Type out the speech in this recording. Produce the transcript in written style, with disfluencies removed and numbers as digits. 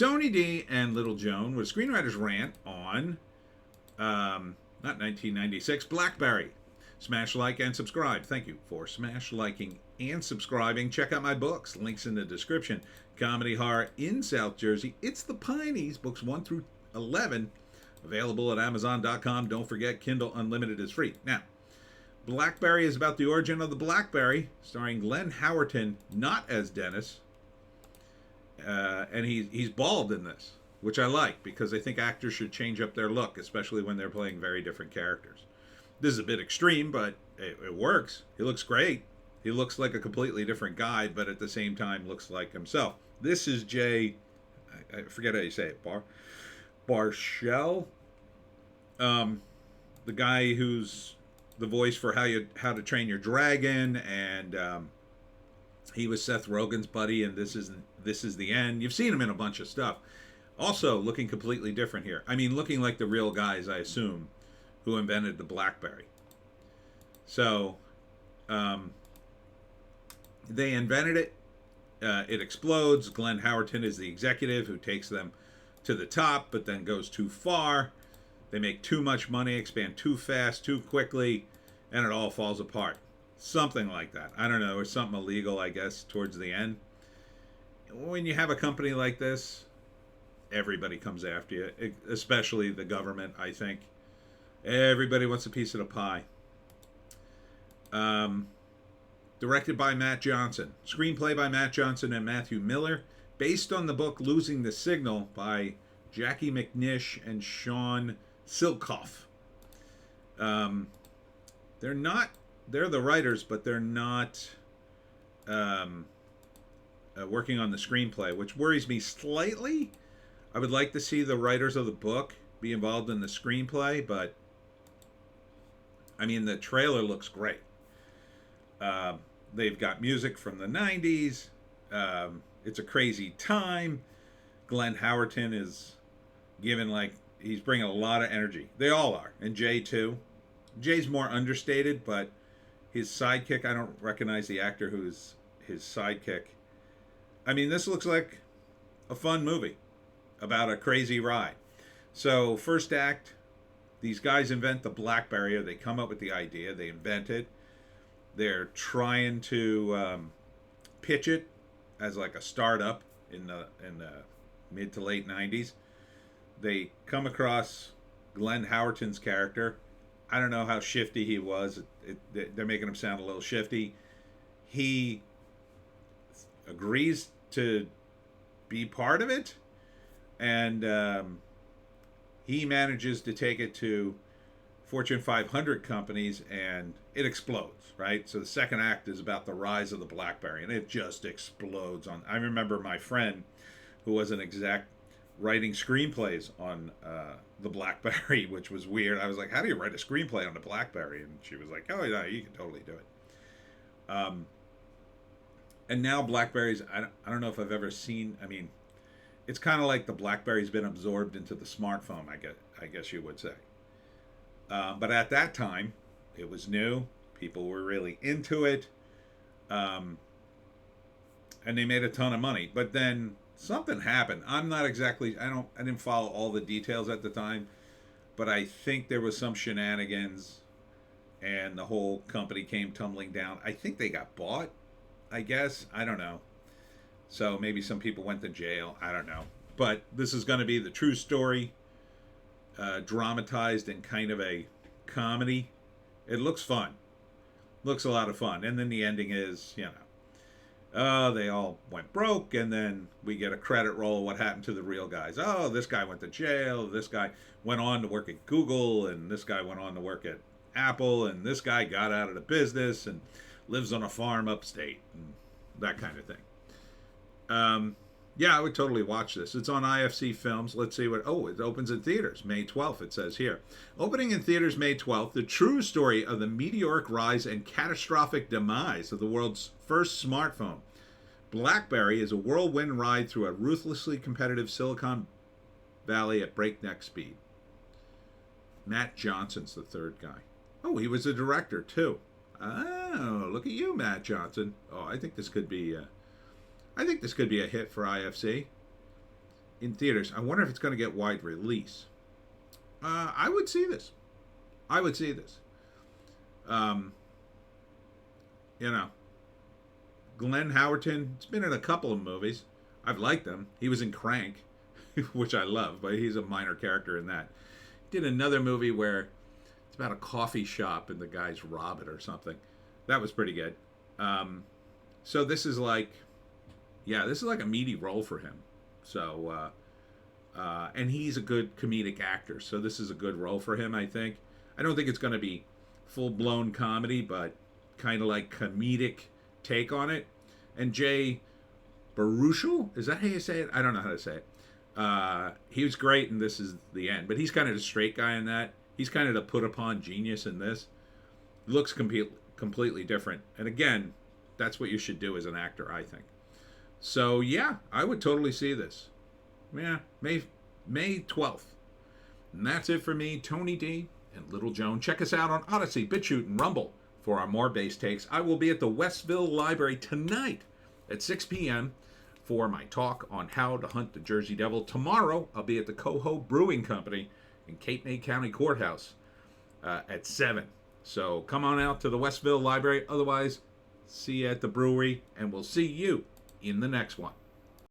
Tony D and Little Joan with Screenwriter's Rant on, not 1996, Blackberry. Smash like and subscribe. Thank you for smash liking and subscribing. Check out my books. Links in the description. Comedy horror in South Jersey. It's the Pineys, books 1 through 11. Available at Amazon.com. Don't forget, Kindle Unlimited is free. Now, Blackberry is about the origin of the Blackberry, starring Glenn Howerton, not as Dennis. And he's bald in this, which I like, because I think actors should change up their look, especially when they're playing very different characters. This is a bit extreme, but it works. He looks great. He looks like a completely different guy, but at the same time looks like himself. This is Jay, I forget how you say it, Baruchel, the guy who's the voice for How to Train Your Dragon, and he was Seth Rogen's buddy, and This Is the End. You've seen him in a bunch of stuff. Also looking completely different here. I mean, looking like the real guys, I assume, who invented the Blackberry. So, they invented it. It explodes. Glenn Howerton is the executive who takes them to the top, but then goes too far. They make too much money, expand too fast, too quickly, and it all falls apart. Something like that. I don't know, or something illegal, I guess, towards the end. When you have a company like this, everybody comes after you, especially the government, I think. Everybody wants a piece of the pie. Directed by Matt Johnson. Screenplay by Matt Johnson and Matthew Miller. Based on the book Losing the Signal by Jackie McNish and Sean Silkoff. They're the writers, but they're not working on the screenplay, which worries me slightly. I would like to see the writers of the book be involved in the screenplay, but I mean, the trailer looks great. They've got music from the 90s. It's a crazy time. Glenn Howerton is he's bringing a lot of energy. They all are. And Jay, too. Jay's more understated, but his sidekick, I don't recognize the actor who's his sidekick. I mean, this looks like a fun movie about a crazy ride. So, first act, these guys invent the Blackberry, or they come up with the idea, they invent it. They're trying to pitch it as like a startup in the mid to late 90s. They come across Glenn Howerton's character. I don't know how shifty he was. They're making him sound a little shifty. He agrees to be part of it, and he manages to take it to Fortune 500 companies, and it explodes, right? So the second act is about the rise of the Blackberry, and it just explodes. I remember my friend, who was an exec, writing screenplays on the Blackberry, which was weird. I was like, how do you write a screenplay on the Blackberry? And she was like, oh, yeah, you can totally do it. And now Blackberries, I don't know if I've ever seen, I mean, it's kind of like the Blackberry's been absorbed into the smartphone, I guess you would say. But at that time, it was new. People were really into it. And they made a ton of money. But then something happened. I'm not exactly, I didn't follow all the details at the time, but I think there was some shenanigans and the whole company came tumbling down. I think they got bought, I guess. I don't know. So maybe some people went to jail. I don't know. But this is going to be the true story, dramatized in kind of a comedy. It looks fun. Looks a lot of fun. And then the ending is, they all went broke, and then we get a credit roll. What happened to the real guys? Oh, this guy went to jail. This guy went on to work at Google, and this guy went on to work at Apple, and this guy got out of the business and lives on a farm upstate, and that kind of thing. Yeah, I would totally watch this. It's on IFC Films. Let's see it opens in theaters May 12th, it says here. Opening in theaters May 12th, the true story of the meteoric rise and catastrophic demise of the world's first smartphone. Blackberry is a whirlwind ride through a ruthlessly competitive Silicon Valley at breakneck speed. Matt Johnson's the third guy. Oh, he was a director, too. Oh, look at you, Matt Johnson. Oh, I think this could be a hit for IFC. in theaters. I wonder if it's going to get wide release. I would see this. I would see this. Um, you know, Glenn Howerton's been in a couple of movies. I've liked him. He was in Crank, which I love, but he's a minor character in that. Did another movie where it's about a coffee shop and the guys rob it or something. That was pretty good. So this is like, this is like a meaty role for him. So, and he's a good comedic actor. So this is a good role for him, I think. I don't think it's going to be full-blown comedy, but kind of like comedic take on it. And Jay Baruchel, is that how you say it? I don't know how to say it. He was great, and this is the end. But he's kind of the straight guy in that. He's kind of the put-upon genius in this. Looks completely different. And again, that's what you should do as an actor, I think. So, yeah, I would totally see this. Yeah, May 12th. And that's it for me, Tony D and Little Joan. Check us out on Odysee, Bitchute, and Rumble for our more base takes. I will be at the Westville Library tonight at 6 p.m. for my talk on how to hunt the Jersey Devil. Tomorrow, I'll be at the Coho Brewing Company in Cape May County Courthouse at 7. So come on out to the Westville Library. Otherwise, see you at the brewery, and we'll see you in the next one.